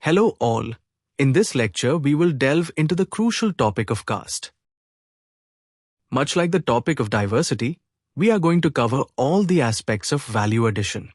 Hello all. In this lecture, we will delve into the crucial topic of caste. Much like the topic of diversity, we are going to cover all the aspects of value addition.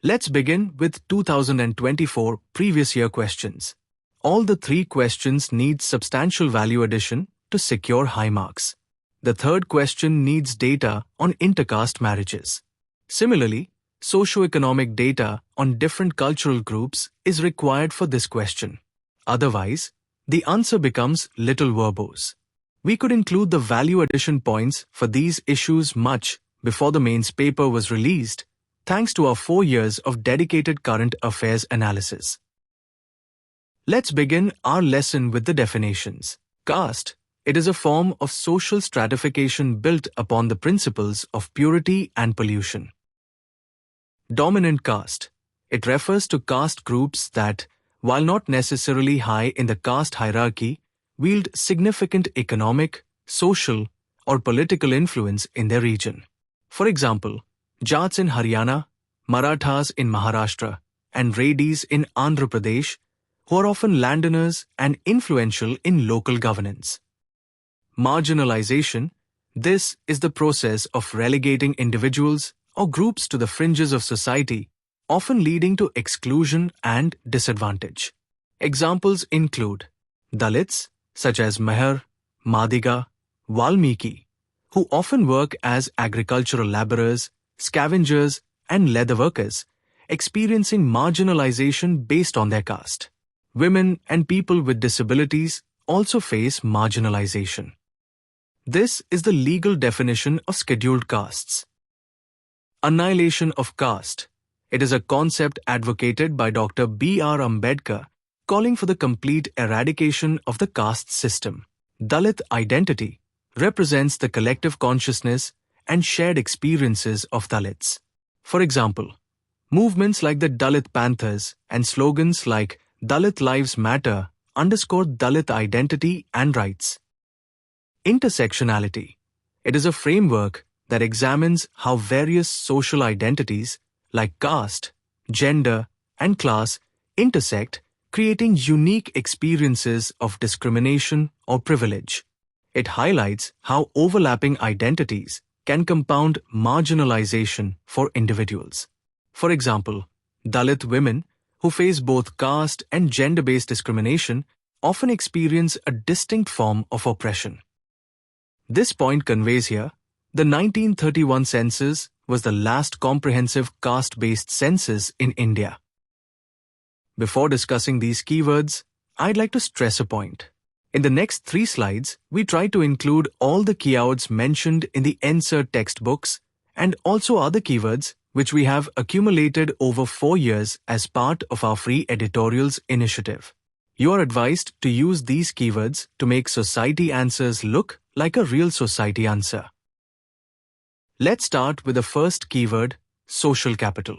Let's begin with 2024 previous year questions. All the three questions need substantial value addition to secure high marks. The third question needs data on intercaste marriages. Similarly, socioeconomic data on different cultural groups is required for this question. Otherwise, the answer becomes little verbose. We could include the value addition points for these issues much before the mains paper was released, thanks to our 4 years of dedicated current affairs analysis. Let's begin our lesson with the definitions. Caste. It is a form of social stratification built upon the principles of purity and pollution. Dominant caste. It refers to caste groups that, while not necessarily high in the caste hierarchy, wield significant economic, social, or political influence in their region. For example, Jats in Haryana, Marathas in Maharashtra, and Redis in Andhra Pradesh, who are often landowners and influential in local governance. Marginalization. This is the process of relegating individuals or groups to the fringes of society, often leading to exclusion and disadvantage. Examples include Dalits, such as Meher, Madiga, Valmiki, who often work as agricultural laborers, scavengers, and leather workers, experiencing marginalization based on their caste. Women and people with disabilities also face marginalization. This is the legal definition of scheduled castes. Annihilation of caste. It is a concept advocated by Dr. B.R. Ambedkar, calling for the complete eradication of the caste system. Dalit identity represents the collective consciousness and shared experiences of Dalits. For example, movements like the Dalit Panthers and slogans like Dalit Lives Matter underscore Dalit identity and rights. Intersectionality. It is a framework that examines how various social identities like caste, gender, and class intersect, creating unique experiences of discrimination or privilege. It highlights how overlapping identities can compound marginalization for individuals. For example, Dalit women who face both caste and gender-based discrimination often experience a distinct form of oppression. This point conveys here the 1931 census was the last comprehensive caste-based census in India. Before discussing these keywords, I'd like to stress a point. In the next 3 slides, we try to include all the keywords mentioned in the NCERT textbooks and also other keywords which we have accumulated over 4 years as part of our free editorials initiative. You are advised to use these keywords to make society answers look like a real society answer. Let's start with the first keyword, social capital.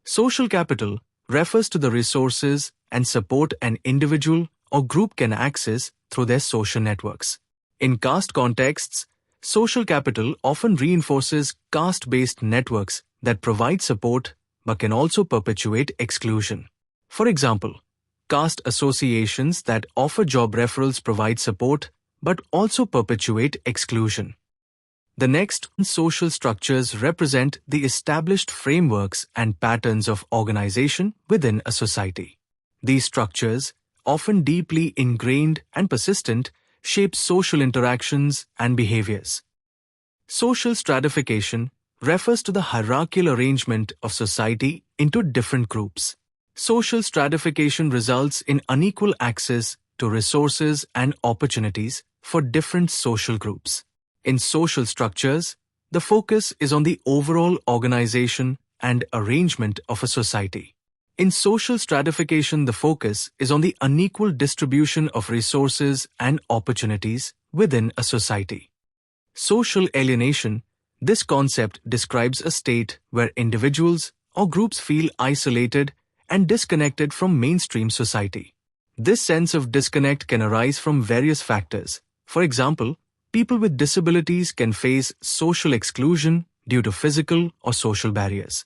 Social capital refers to the resources and support an individual or group can access through their social networks. In caste contexts, social capital often reinforces caste-based networks that provide support but can also perpetuate exclusion. For example, caste associations that offer job referrals provide support but also perpetuate exclusion. The next, social structures represent the established frameworks and patterns of organization within a society. These structures, often deeply ingrained and persistent, shape social interactions and behaviors. Social stratification refers to the hierarchical arrangement of society into different groups. Social stratification results in unequal access to resources and opportunities for different social groups. In social structures, the focus is on the overall organization and arrangement of a society. In social stratification, the focus is on the unequal distribution of resources and opportunities within a society. Social alienation. This concept describes a state where individuals or groups feel isolated and disconnected from mainstream society. This sense of disconnect can arise from various factors. For example, people with disabilities can face social exclusion due to physical or social barriers.